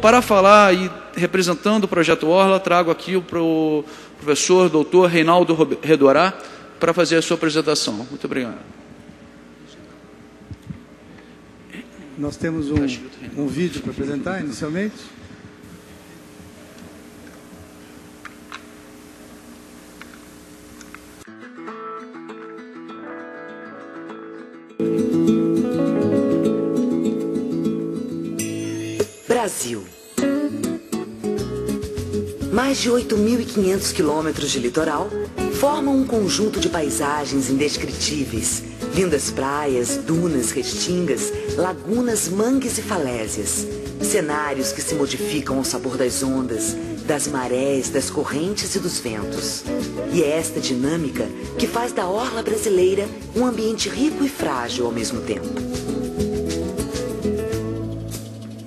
para falar e representando o Projeto Orla, trago aqui o professor doutor Reinaldo Redorá para fazer a sua apresentação. Muito obrigado. Nós temos um vídeo para apresentar inicialmente. Brasil. Mais de 8.500 quilômetros de litoral formam um conjunto de paisagens indescritíveis, lindas praias, dunas, restingas, lagunas, mangues e falésias. Cenários que se modificam ao sabor das ondas, das marés, das correntes e dos ventos. E é esta dinâmica que faz da orla brasileira um ambiente rico e frágil ao mesmo tempo.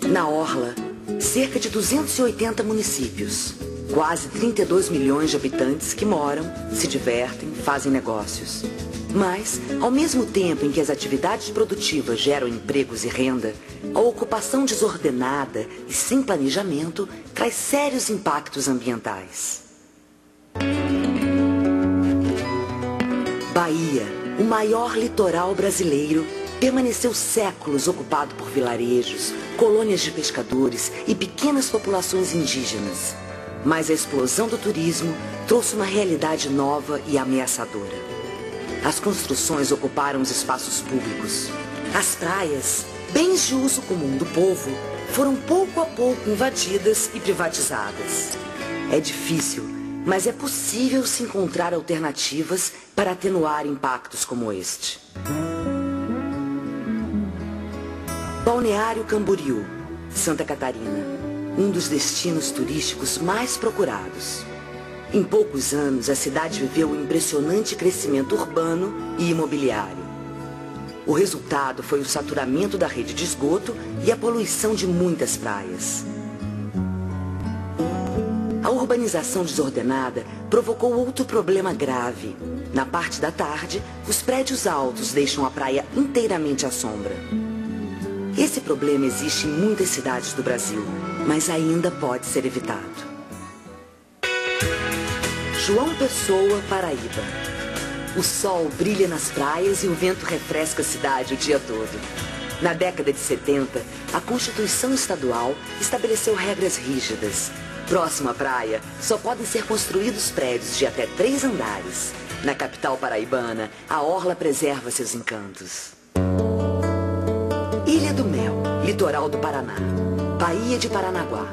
Na orla, cerca de 280 municípios, quase 32 milhões de habitantes que moram, se divertem, fazem negócios. Mas, ao mesmo tempo em que as atividades produtivas geram empregos e renda, a ocupação desordenada e sem planejamento traz sérios impactos ambientais. Bahia, o maior litoral brasileiro, permaneceu séculos ocupado por vilarejos, colônias de pescadores e pequenas populações indígenas. Mas a explosão do turismo trouxe uma realidade nova e ameaçadora. As construções ocuparam os espaços públicos. As praias, bens de uso comum do povo, foram pouco a pouco invadidas e privatizadas. É difícil, mas é possível se encontrar alternativas para atenuar impactos como este. Balneário Camboriú, Santa Catarina, um dos destinos turísticos mais procurados. Em poucos anos, a cidade viveu um impressionante crescimento urbano e imobiliário. O resultado foi o saturamento da rede de esgoto e a poluição de muitas praias. A urbanização desordenada provocou outro problema grave. Na parte da tarde, os prédios altos deixam a praia inteiramente à sombra. Esse problema existe em muitas cidades do Brasil, mas ainda pode ser evitado. João Pessoa, Paraíba. O sol brilha nas praias e o vento refresca a cidade o dia todo. Na década de 70, a Constituição Estadual estabeleceu regras rígidas. Próximo à praia, só podem ser construídos prédios de até 3 andares. Na capital paraibana, a orla preserva seus encantos. Ilha do Mel, litoral do Paraná. Baía de Paranaguá.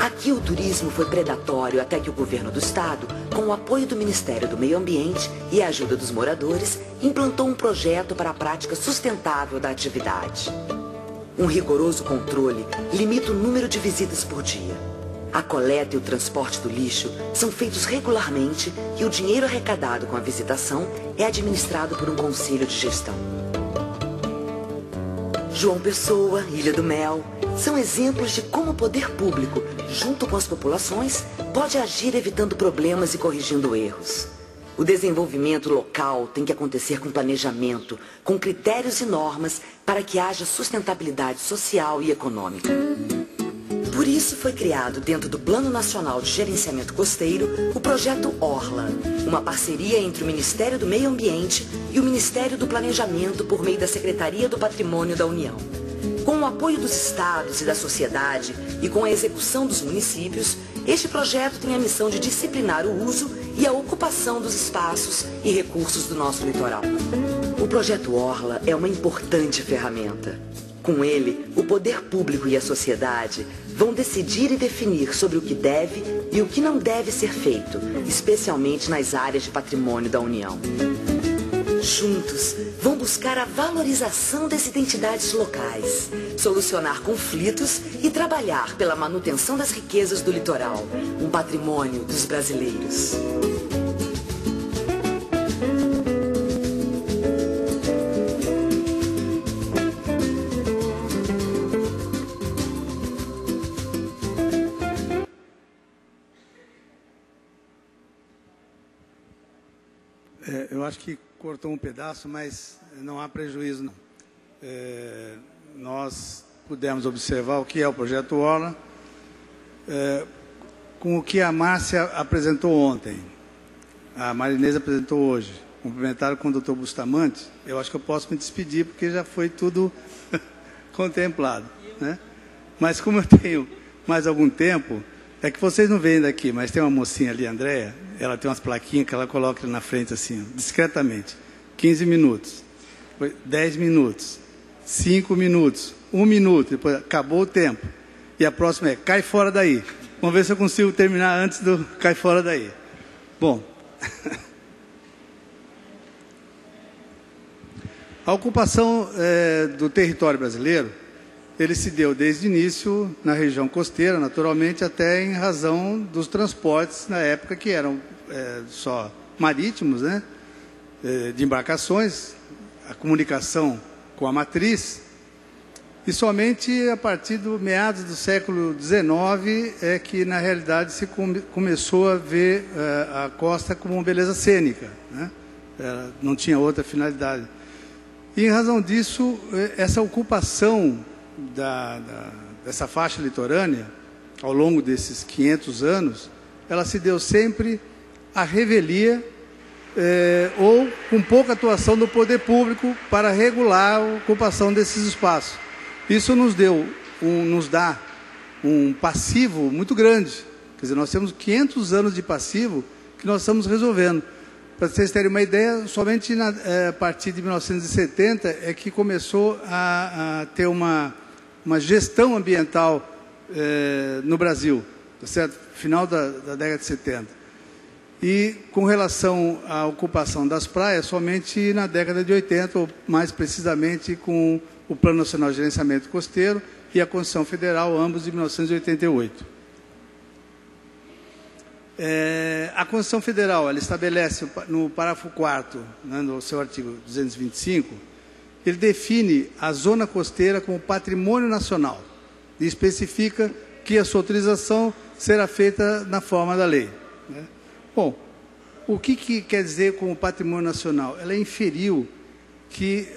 Aqui o turismo foi predatório até que o governo do estado, com o apoio do Ministério do Meio Ambiente e a ajuda dos moradores, implantou um projeto para a prática sustentável da atividade. Um rigoroso controle limita o número de visitas por dia. A coleta e o transporte do lixo são feitos regularmente e o dinheiro arrecadado com a visitação é administrado por um conselho de gestão. João Pessoa, Ilha do Mel, são exemplos de como o poder público, junto com as populações, pode agir evitando problemas e corrigindo erros. O desenvolvimento local tem que acontecer com planejamento, com critérios e normas para que haja sustentabilidade social e econômica. Por isso foi criado, dentro do Plano Nacional de Gerenciamento Costeiro, o Projeto Orla, uma parceria entre o Ministério do Meio Ambiente e o Ministério do Planejamento por meio da Secretaria do Patrimônio da União. Com o apoio dos estados e da sociedade e com a execução dos municípios, este projeto tem a missão de disciplinar o uso e a ocupação dos espaços e recursos do nosso litoral. O Projeto Orla é uma importante ferramenta. Com ele, o poder público e a sociedade vão decidir e definir sobre o que deve e o que não deve ser feito, especialmente nas áreas de patrimônio da União. Juntos, vão buscar a valorização das identidades locais, solucionar conflitos e trabalhar pela manutenção das riquezas do litoral, um patrimônio dos brasileiros. Eu acho que cortou um pedaço, mas não há prejuízo, não. Nós pudermos observar o que é o Projeto Orla, com o que a Márcia apresentou ontem, a Marinês apresentou hoje, complementaram com o doutor Bustamante, eu acho que eu posso me despedir, porque já foi tudo contemplado, né? Mas como eu tenho mais algum tempo, é que vocês não veem daqui, mas tem uma mocinha ali, Andréia, ela tem umas plaquinhas que ela coloca na frente assim, discretamente, 15 minutos, 10 minutos, 5 minutos, 1 minuto, depois acabou o tempo. E a próxima é, cai fora daí. Vamos ver se eu consigo terminar antes do cai fora daí. Bom, a ocupação do território brasileiro, ele se deu desde o início na região costeira, naturalmente, até em razão dos transportes na época que eram só marítimos, né? De embarcações, a comunicação com a matriz, e somente a partir do meados do século XIX é que, na realidade, se começou a ver a costa como uma beleza cênica, né? Não tinha outra finalidade. E, em razão disso, essa ocupação dessa faixa litorânea, ao longo desses 500 anos, ela se deu sempre à revelia ou com pouca atuação do poder público para regular a ocupação desses espaços. Isso nos dá um passivo muito grande. Quer dizer, nós temos 500 anos de passivo que nós estamos resolvendo. Para vocês terem uma ideia, somente a partir de 1970 é que começou a ter uma gestão ambiental no Brasil, tá certo? Final da década de 70. E com relação à ocupação das praias, somente na década de 80, ou mais precisamente com o Plano Nacional de Gerenciamento Costeiro e a Constituição Federal, ambos de 1988. A Constituição Federal, ela estabelece no parágrafo 4º, né, no seu artigo 225, ele define a zona costeira como patrimônio nacional e especifica que a sua utilização será feita na forma da lei, né? Bom, o que quer dizer com o patrimônio nacional? Ela inferiu que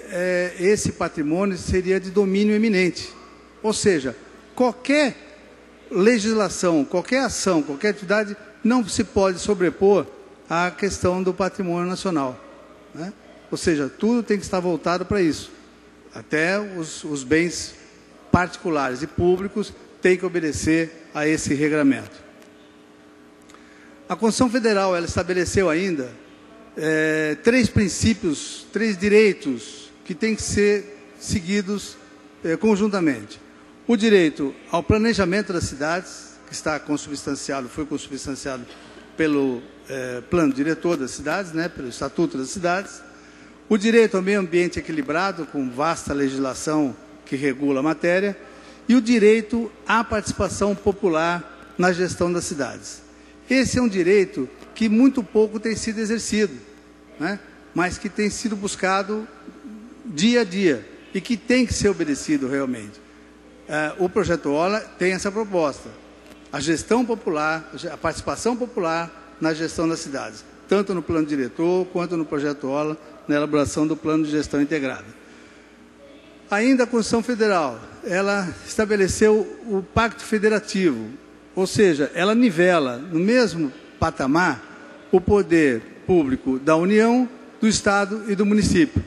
esse patrimônio seria de domínio eminente. Ou seja, qualquer legislação, qualquer ação, qualquer atividade não se pode sobrepor à questão do patrimônio nacional, né? Ou seja, tudo tem que estar voltado para isso. Até os bens particulares e públicos têm que obedecer a esse regramento. A Constituição Federal, ela estabeleceu ainda 3 princípios, 3 direitos que têm que ser seguidos conjuntamente. O direito ao planejamento das cidades, que está consubstanciado, foi consubstanciado pelo plano diretor das cidades, né, pelo Estatuto das Cidades. O direito ao meio ambiente equilibrado, com vasta legislação que regula a matéria. E o direito à participação popular na gestão das cidades. Esse é um direito que muito pouco tem sido exercido, né? Mas que tem sido buscado dia a dia e que tem que ser obedecido realmente. O Projeto Orla tem essa proposta, a gestão popular, a participação popular na gestão das cidades, tanto no plano diretor quanto no Projeto Orla, na elaboração do plano de gestão integrada. Ainda a Constituição Federal, ela estabeleceu o Pacto Federativo, ou seja, ela nivela no mesmo patamar o poder público da União, do Estado e do município.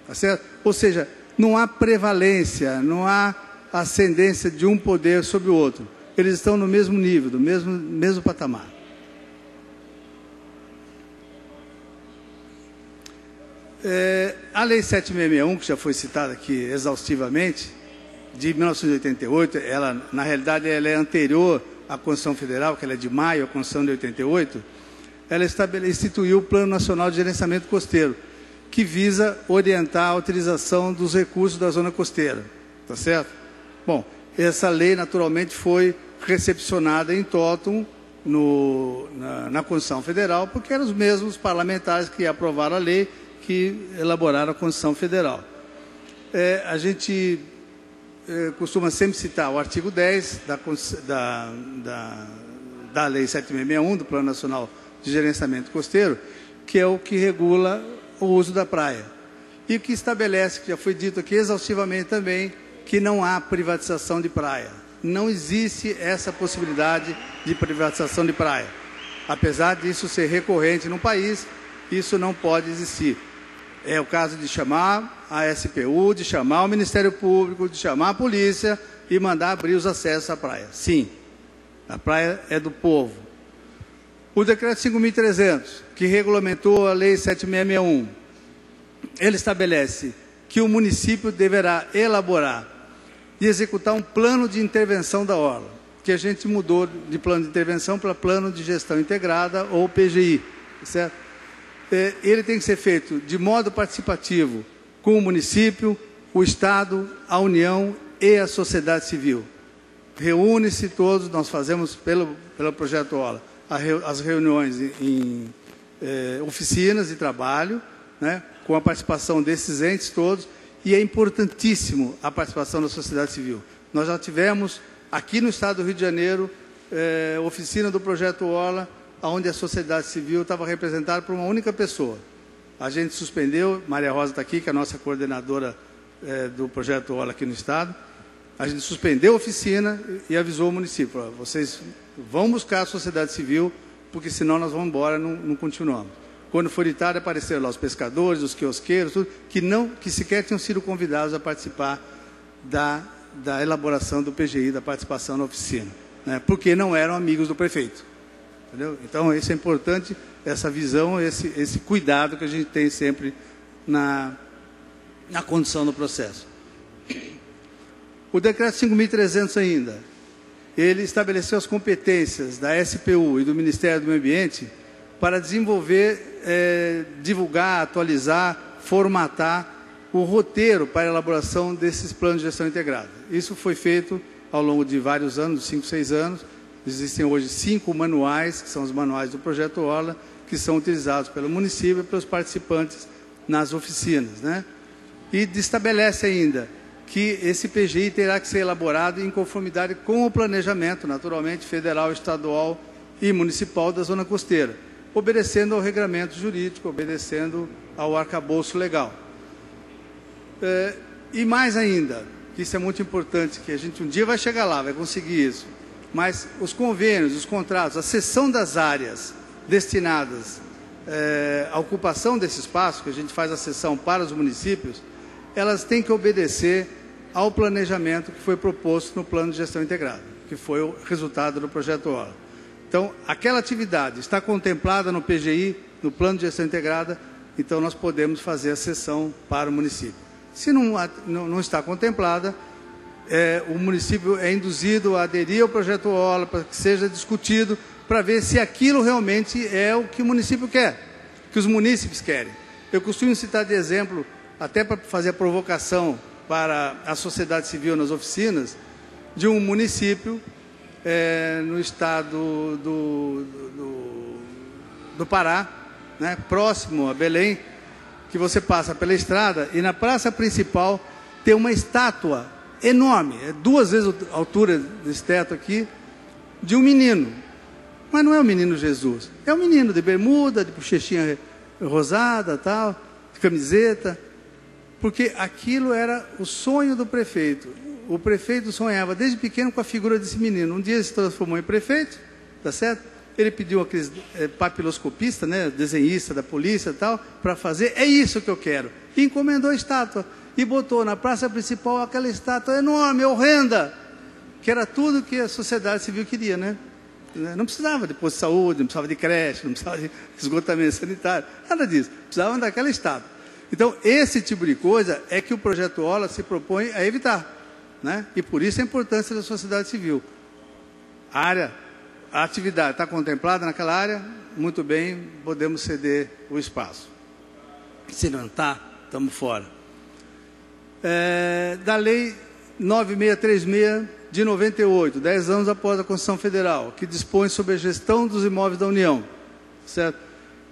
Tá certo? Ou seja, não há prevalência, não há ascendência de um poder sobre o outro. Eles estão no mesmo nível, do mesmo patamar. A Lei 7.661, que já foi citada aqui exaustivamente, de 1988, ela, na realidade, ela é anterior à Constituição Federal, que ela é de maio, a Constituição de 88, ela instituiu o Plano Nacional de Gerenciamento Costeiro, que visa orientar a utilização dos recursos da zona costeira. Tá certo? Bom, essa lei, naturalmente, foi recepcionada em totum na Constituição Federal, porque eram os mesmos parlamentares que aprovaram a lei, que elaboraram a Constituição Federal. A gente costuma sempre citar o artigo 10 da Lei 7.661, do Plano Nacional de Gerenciamento Costeiro, que é o que regula o uso da praia. E que estabelece, que já foi dito aqui exaustivamente também, que não há privatização de praia. Não existe essa possibilidade de privatização de praia. Apesar disso ser recorrente no país, isso não pode existir. É o caso de chamar a SPU, de chamar o Ministério Público, de chamar a polícia e mandar abrir os acessos à praia. Sim, a praia é do povo. O decreto 5.300, que regulamentou a lei 7661, ele estabelece que o município deverá elaborar e executar um plano de intervenção da orla, que a gente mudou de plano de intervenção para plano de gestão integrada ou PGI, certo? Ele tem que ser feito de modo participativo com o município, o Estado, a União e a sociedade civil. Reúne-se todos, nós fazemos pelo projeto Orla as reuniões em oficinas de trabalho, né, com a participação desses entes todos, e é importantíssimo a participação da sociedade civil. Nós já tivemos aqui no estado do Rio de Janeiro oficina do projeto Orla, onde a sociedade civil estava representada por uma única pessoa. A gente suspendeu, Maria Rosa está aqui, que é a nossa coordenadora do projeto Orla aqui no estado. A gente suspendeu a oficina e avisou o município: vocês vão buscar a sociedade civil, porque senão nós vamos embora, não continuamos. Quando for de tarde, apareceram lá os pescadores, os quiosqueiros, tudo, que sequer tinham sido convidados a participar da elaboração do PGI, da participação na oficina, né, porque não eram amigos do prefeito. Entendeu? Então, isso é importante, essa visão, esse cuidado que a gente tem sempre na condução do processo. O decreto 5.300 ainda, ele estabeleceu as competências da SPU e do Ministério do Meio Ambiente para desenvolver, divulgar, atualizar, formatar o roteiro para a elaboração desses planos de gestão integrada. Isso foi feito ao longo de vários anos, 5, 6 anos. Existem hoje 5 manuais, que são os manuais do Projeto Orla, que são utilizados pelo município e pelos participantes nas oficinas, né? E estabelece ainda que esse PGI terá que ser elaborado em conformidade com o planejamento, naturalmente, federal, estadual e municipal da zona costeira, obedecendo ao regramento jurídico, obedecendo ao arcabouço legal. E mais ainda, isso é muito importante, que a gente um dia vai chegar lá, vai conseguir isso, mas os convênios, os contratos, a cessão das áreas destinadas à ocupação desse espaço, que a gente faz a cessão para os municípios, elas têm que obedecer ao planejamento que foi proposto no Plano de Gestão Integrada, que foi o resultado do Projeto Orla. Então, aquela atividade está contemplada no PGI, no Plano de Gestão Integrada, então nós podemos fazer a cessão para o município. Se não está contemplada, o município é induzido a aderir ao Projeto Orla, para que seja discutido, para ver se aquilo realmente é o que o município quer, que os munícipes querem. Eu costumo citar de exemplo, até para fazer a provocação para a sociedade civil nas oficinas, de um município no estado do Pará, né, próximo a Belém, que você passa pela estrada e na praça principal tem uma estátua enorme, 2 vezes a altura desse teto aqui, de um menino. Mas não é o menino Jesus, é um menino de bermuda, de bochechinha rosada, tal, de camiseta, porque aquilo era o sonho do prefeito. O prefeito sonhava desde pequeno com a figura desse menino. Um dia ele se transformou em prefeito, tá certo? Ele pediu aqueles papiloscopista, né, desenhista da polícia e tal, para fazer, é isso que eu quero. E encomendou a estátua e botou na praça principal aquela estátua enorme, horrenda, que era tudo que a sociedade civil queria, né? Não precisava de posto de saúde, não precisava de creche, não precisava de esgotamento sanitário, nada disso. Precisavam daquela estátua. Então, esse tipo de coisa é que o Projeto Orla se propõe a evitar, né? E por isso a importância da sociedade civil. A atividade está contemplada naquela área, muito bem, podemos ceder o espaço. Se não está, estamos fora. Da Lei 9636 de 98, 10 anos após a Constituição Federal, que dispõe sobre a gestão dos imóveis da União, certo?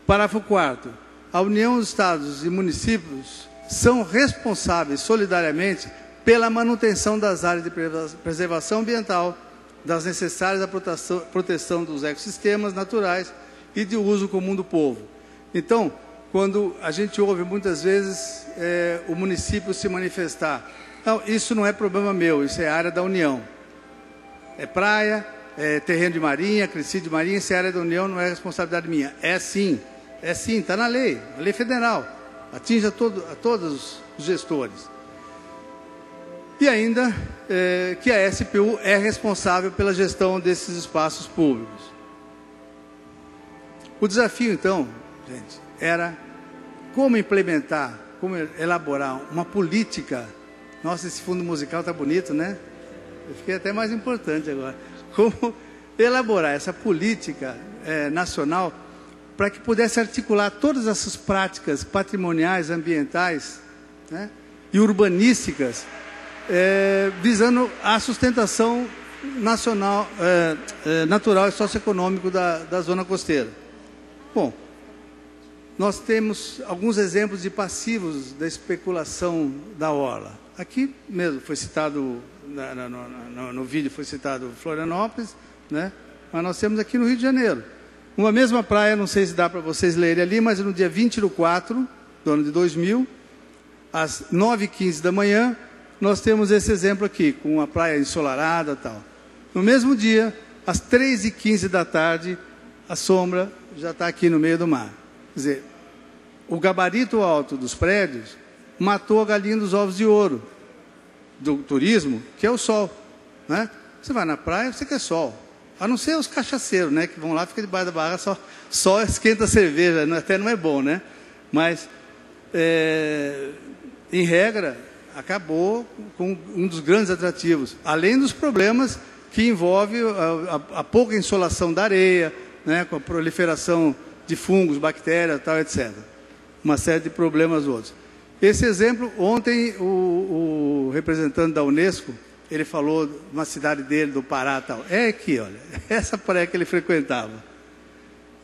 Parágrafo 4º. A União, os Estados e municípios são responsáveis solidariamente pela manutenção das áreas de preservação ambiental, das necessárias à proteção dos ecossistemas naturais e de uso comum do povo. Então, quando a gente ouve muitas vezes o município se manifestar Não, isso não é problema meu, isso é área da União. É praia, é terreno de marinha, crescido de marinha, isso é área da União, não é responsabilidade minha. É sim, está na lei federal, atinge a todos os gestores. E ainda que a SPU é responsável pela gestão desses espaços públicos. O desafio, então, gente, era como implementar, como elaborar uma política. Nossa, esse fundo musical está bonito, né? Eu fiquei até mais importante agora. Como elaborar essa política nacional para que pudesse articular todas essas práticas patrimoniais, ambientais, né, e urbanísticas, visando a sustentação nacional, natural e socioeconômico da zona costeira. Bom, nós temos alguns exemplos de passivos da especulação da orla. Aqui mesmo foi citado, no vídeo foi citado Florianópolis, né? Mas nós temos aqui no Rio de Janeiro. Uma mesma praia, não sei se dá para vocês lerem ali, mas no dia 20/4 do ano de 2000, às 9h15 da manhã, nós temos esse exemplo aqui, com uma praia ensolarada e tal. No mesmo dia, às 3h15 da tarde, a sombra já está aqui no meio do mar. Quer dizer, o gabarito alto dos prédios matou a galinha dos ovos de ouro do turismo, que é o sol, né? Você vai na praia, você quer sol. A não ser os cachaceiros, né, que vão lá, fica debaixo da barra, só esquenta a cerveja, até não é bom, né? Mas, em regra, acabou com um dos grandes atrativos, além dos problemas que envolve a pouca insolação da areia, né, com a proliferação de fungos, bactérias, tal, etc. Uma série de problemas outros. Esse exemplo, ontem o representante da Unesco, ele falou de uma cidade dele, do Pará, tal. É aqui, olha, essa praia que ele frequentava.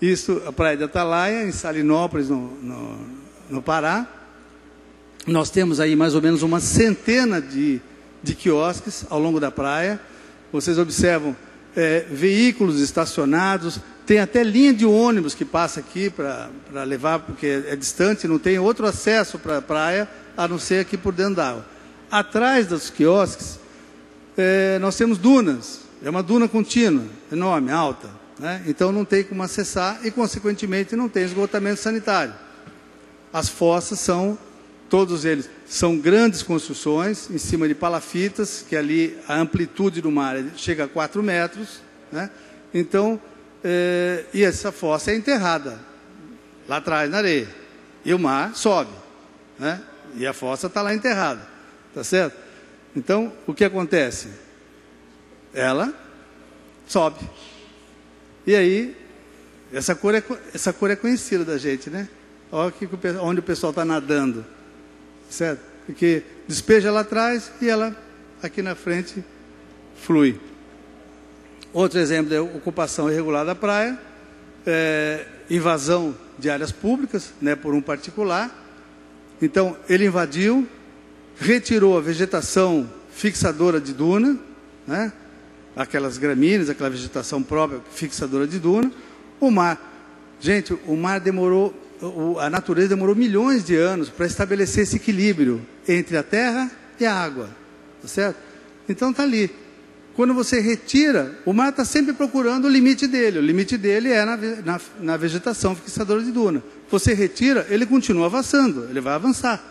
Isso, a praia de Atalaia, em Salinópolis, no Pará. Nós temos aí mais ou menos uma centena de quiosques ao longo da praia. Vocês observam veículos estacionados, tem até linha de ônibus que passa aqui para levar, porque é distante, não tem outro acesso para a praia, a não ser aqui por dentro da água. Atrás dos quiosques, nós temos dunas, é uma duna contínua, enorme, alta, né? Então não tem como acessar e, consequentemente, não tem esgotamento sanitário. As fossas todos eles são grandes construções, em cima de palafitas, que ali a amplitude do mar chega a 4 metros, né? Então, e essa fossa é enterrada, lá atrás na areia, e o mar sobe, né? E a fossa está lá enterrada, tá certo? Então, o que acontece? Ela sobe. E aí, essa cor é conhecida da gente, né? Olha onde o pessoal está nadando, certo? Porque despeja lá atrás e ela, aqui na frente, flui. Outro exemplo é ocupação irregular da praia, invasão de áreas públicas, né, por um particular. Então, ele invadiu, retirou a vegetação fixadora de duna, né? Aquelas gramíneas, aquela vegetação própria fixadora de duna. O mar, gente, a natureza demorou milhões de anos para estabelecer esse equilíbrio entre a terra e a água, tá certo? Então está ali. Quando você retira, o mar está sempre procurando o limite dele. O limite dele é na vegetação fixadora de duna. Você retira, ele continua avançando, ele vai avançar.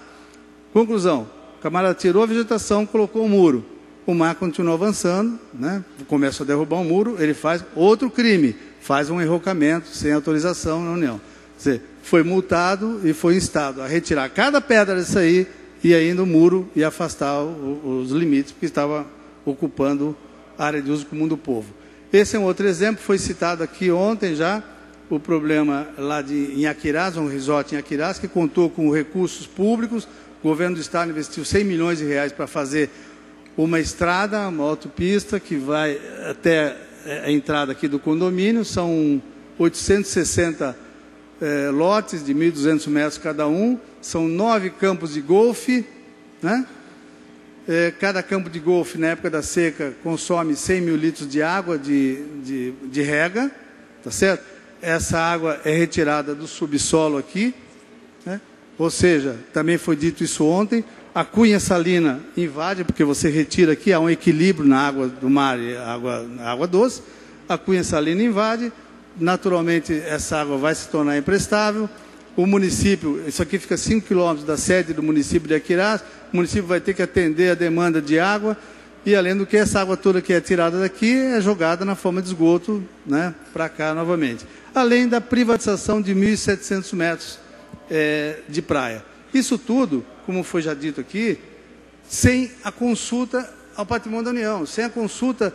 Conclusão, o camarada tirou a vegetação, colocou o muro. O mar continua avançando, né? Começa a derrubar o muro, ele faz outro crime, faz um enrocamento sem autorização na União. Quer dizer, foi multado e foi instado a retirar cada pedra disso aí e ainda o muro e afastar os limites, porque estava ocupando a área de uso comum do povo. Esse é um outro exemplo, foi citado aqui ontem já, o problema lá em Aquirás, um resort em Aquirás, que contou com recursos públicos. O governo do estado investiu 100 milhões de reais para fazer uma estrada, uma autopista, que vai até a entrada aqui do condomínio. São 860 lotes de 1.200 metros cada um. São 9 campos de golfe, né? Cada campo de golfe, na época da seca, consome 100 mil litros de água de rega, tá certo? Essa água é retirada do subsolo aqui, né? Ou seja, também foi dito isso ontem, A cunha salina invade, porque você retira aqui, há um equilíbrio na água do mar e água doce. A cunha salina invade, naturalmente essa água vai se tornar imprestável. O município, isso aqui fica 5 quilômetros da sede do município de Aquirás, o município vai ter que atender a demanda de água, e além do que, essa água toda que é tirada daqui é jogada na forma de esgoto, né, para cá novamente. Além da privatização de 1.700 metros de praia. Isso tudo, como foi já dito aqui, sem a consulta ao patrimônio da União, sem a consulta.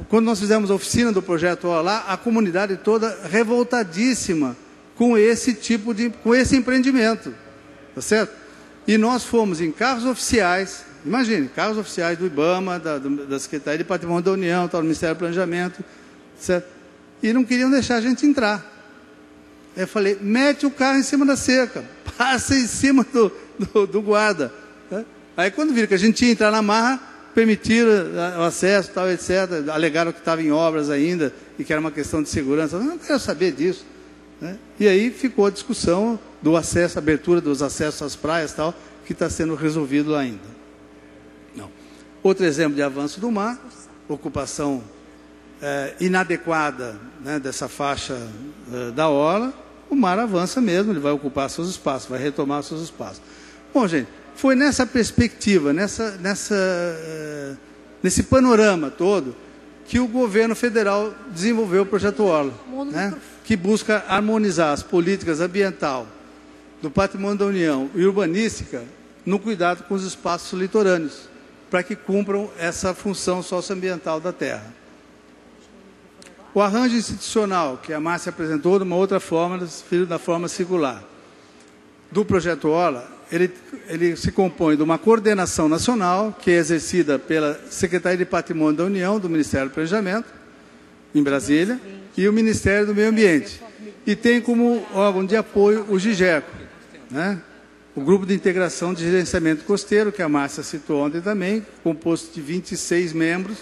Quando nós fizemos a oficina do projeto lá, a comunidade toda revoltadíssima com esse empreendimento, tá certo? E nós fomos em carros oficiais, imagine, carros oficiais do IBAMA, da Secretaria de Patrimônio da União, do Ministério do Planejamento, certo? E não queriam deixar a gente entrar. Aí eu falei, mete o carro em cima da cerca, passa em cima do guarda. Né? Aí quando viram que a gente ia entrar na marra, permitiram o acesso, tal, etc. Alegaram que estava em obras ainda e que era uma questão de segurança. Eu não quero saber disso. Né? E aí ficou a discussão do acesso, abertura dos acessos às praias, tal, que está sendo resolvido lá ainda. Não. Outro exemplo de avanço do mar, ocupação inadequada, né, dessa faixa da orla. O mar avança mesmo, ele vai ocupar seus espaços, vai retomar seus espaços. Bom, gente, foi nessa perspectiva, nesse panorama todo, que o governo federal desenvolveu o projeto Orla, né, que busca harmonizar as políticas ambiental, do patrimônio da União e urbanística no cuidado com os espaços litorâneos, para que cumpram essa função socioambiental da terra. O arranjo institucional, que a Márcia apresentou de uma outra forma, da forma circular, do projeto Orla, ele se compõe de uma coordenação nacional, que é exercida pela Secretaria de Patrimônio da União, do Ministério do Planejamento, em Brasília, e o Ministério do Meio Ambiente. E tem como órgão de apoio o GIGECO, né? O Grupo de Integração de Gerenciamento Costeiro, que a Márcia citou ontem também, composto de 26 membros,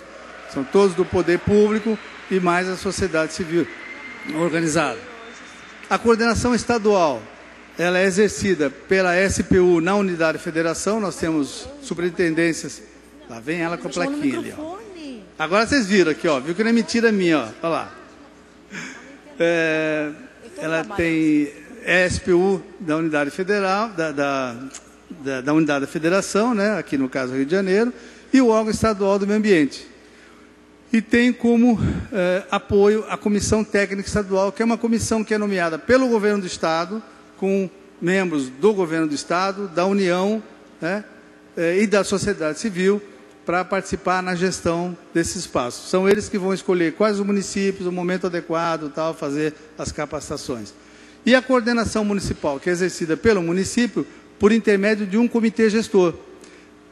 são todos do poder público, e mais a sociedade civil organizada. A coordenação estadual, ela é exercida pela SPU na unidade federação, nós temos superintendências, lá vem ela com a plaquinha ali, ó. Agora vocês viram aqui, ó, viu que não é mentira minha, ó, olha lá. Ela tem SPU da unidade federal, da unidade da federação, né, aqui no caso Rio de Janeiro, e o órgão estadual do meio ambiente. E tem como apoio a Comissão Técnica Estadual, que é uma comissão que é nomeada pelo Governo do Estado, com membros do Governo do Estado, da União, né, e da sociedade civil, para participar na gestão desses espaços. São eles que vão escolher quais os municípios, o momento adequado, tal, fazer as capacitações. E a coordenação municipal, que é exercida pelo município, por intermédio de um comitê gestor.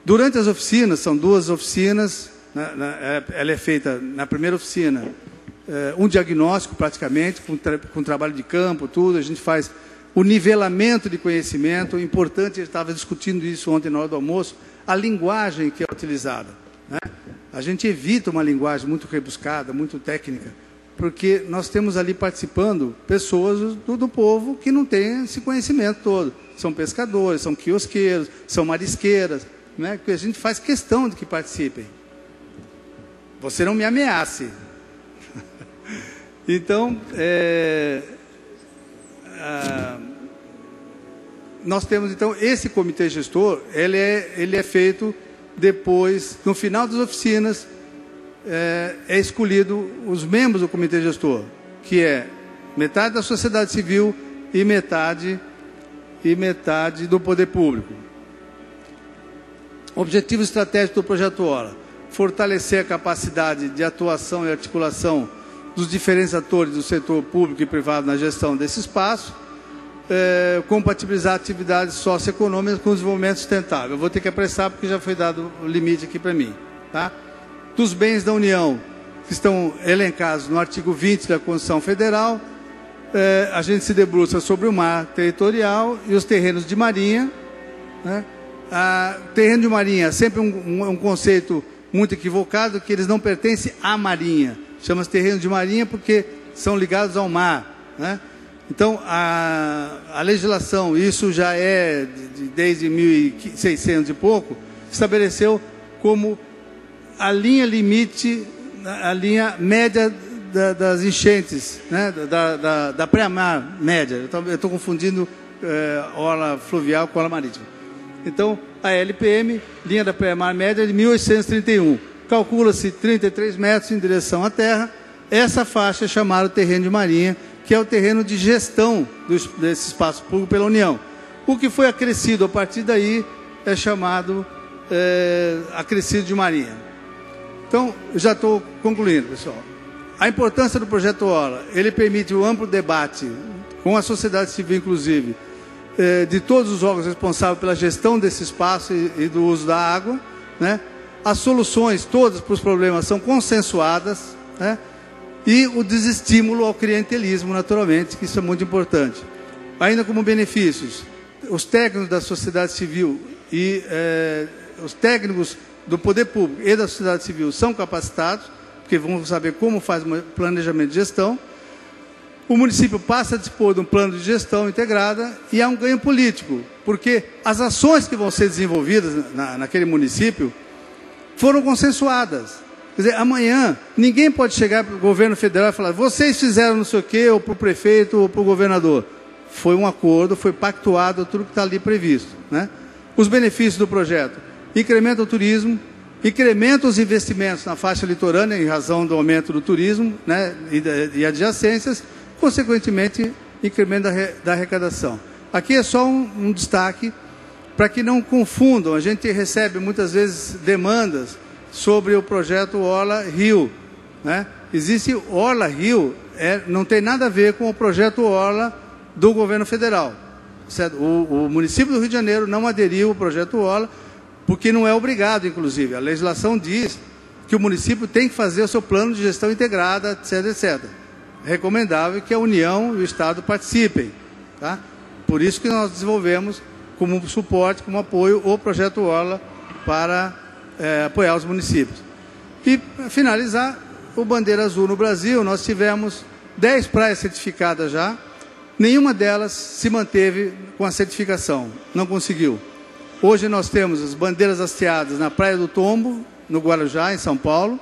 Durante as oficinas, são 2 oficinas, ela é feita na primeira oficina, um diagnóstico praticamente, com trabalho de campo, tudo, a gente faz o nivelamento de conhecimento, importante, eu estava discutindo isso ontem na hora do almoço, a linguagem que é utilizada, né? A gente evita uma linguagem muito rebuscada, muito técnica, porque nós temos ali participando pessoas do povo que não têm esse conhecimento todo, são pescadores, são quiosqueiros, são marisqueiras, né? Que a gente faz questão de que participem. Você não me ameace. Então, nós temos, então, esse comitê gestor, ele é feito depois, no final das oficinas, é escolhido os membros do comitê gestor, que é metade da sociedade civil e metade do poder público. Objetivo estratégico do projeto Orla: fortalecer a capacidade de atuação e articulação dos diferentes atores do setor público e privado na gestão desse espaço, compatibilizar atividades socioeconômicas com o desenvolvimento sustentável. Eu vou ter que apressar porque já foi dado o limite aqui para mim. Tá? Dos bens da União, que estão elencados no artigo 20 da Constituição Federal, a gente se debruça sobre o mar territorial e os terrenos de marinha. Né? Terreno de marinha é sempre um conceito muito equivocado, que eles não pertencem à marinha. Chama-se terreno de marinha porque são ligados ao mar, né? Então, a legislação, isso já é desde 1600 e pouco, estabeleceu como a linha limite, a linha média das enchentes, né? da pré-mar média. Eu estou confundindo orla fluvial com orla marítima. Então, a LPM, linha da pré-mar média, de 1831. Calcula-se 33 metros em direção à terra. Essa faixa é chamada terreno de marinha, que é o terreno de gestão desse espaço público pela União. O que foi acrescido a partir daí é chamado acrescido de marinha. Então, já estou concluindo, pessoal. A importância do projeto Orla, ele permite um amplo debate com a sociedade civil, inclusive, de todos os órgãos responsáveis pela gestão desse espaço e do uso da água, né? As soluções todas para os problemas são consensuadas, né? E o desestímulo ao clientelismo, naturalmente, que isso é muito importante. Ainda como benefícios, os técnicos da sociedade civil e os técnicos do poder público e da sociedade civil são capacitados, porque vão saber como faz o planejamento de gestão. O município passa a dispor de um plano de gestão integrada e há um ganho político, porque as ações que vão ser desenvolvidas naquele município foram consensuadas. Quer dizer, amanhã ninguém pode chegar para o governo federal e falar: vocês fizeram não sei o quê, ou para o prefeito, ou para o governador. Foi um acordo, foi pactuado tudo que está ali previsto, né? Os benefícios do projeto: incrementa o turismo, incrementa os investimentos na faixa litorânea em razão do aumento do turismo, né, e adjacências, consequentemente, incremento da arrecadação. Aqui é só um destaque para que não confundam. A gente recebe muitas vezes demandas sobre o projeto Orla Rio, né? Existe Orla Rio, não tem nada a ver com o projeto Orla do governo federal. Certo? O município do Rio de Janeiro não aderiu ao projeto Orla, porque não é obrigado, inclusive. A legislação diz que o município tem que fazer o seu plano de gestão integrada, etc, etc. É recomendável que a União e o Estado participem, tá? Por isso que nós desenvolvemos como suporte, como apoio, o projeto Orla para apoiar os municípios. E, para finalizar, o Bandeira Azul no Brasil, nós tivemos 10 praias certificadas já, nenhuma delas se manteve com a certificação, não conseguiu. Hoje nós temos as bandeiras hasteadas na Praia do Tombo, no Guarujá, em São Paulo,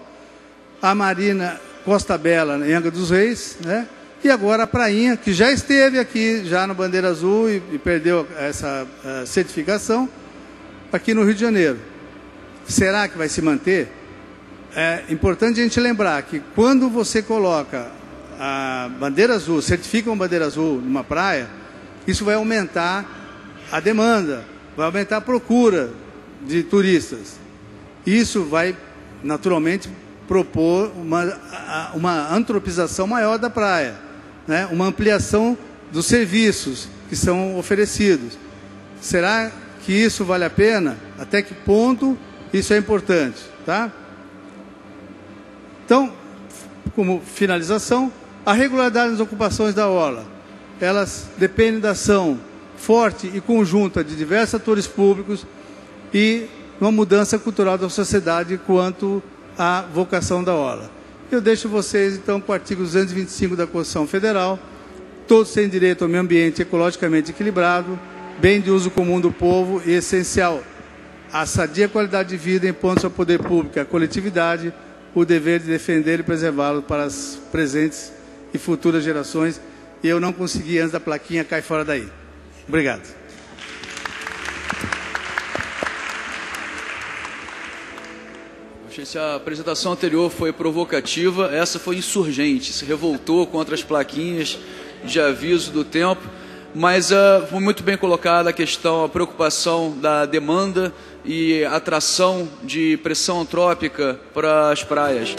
a Marina Costa Bela, em Angra dos Reis, né? E agora a Prainha, que já esteve aqui, já no Bandeira Azul e perdeu essa certificação, aqui no Rio de Janeiro. Será que vai se manter? É importante a gente lembrar que quando você coloca a bandeira azul, certifica uma bandeira azul numa praia, isso vai aumentar a demanda, vai aumentar a procura de turistas. Isso vai, naturalmente, propor uma antropização maior da praia, né? Uma ampliação dos serviços que são oferecidos. Será que isso vale a pena? Até que ponto isso é importante, tá? Então, como finalização, a regularidade das ocupações da orla, elas dependem da ação forte e conjunta de diversos atores públicos e uma mudança cultural da sociedade quanto à vocação da orla. Eu deixo vocês, então, com o artigo 225 da Constituição Federal: todos têm direito ao meio ambiente ecologicamente equilibrado, bem de uso comum do povo e essencial a sadia qualidade de vida, impondo-se ao poder público e à coletividade o dever de defendê-lo e preservá-lo para as presentes e futuras gerações. E eu não consegui, antes da plaquinha, cai fora daí. Obrigado. Se a apresentação anterior foi provocativa, essa foi insurgente, se revoltou contra as plaquinhas de aviso do tempo. Mas foi muito bem colocada a questão, a preocupação da demanda e atração de pressão antrópica para as praias.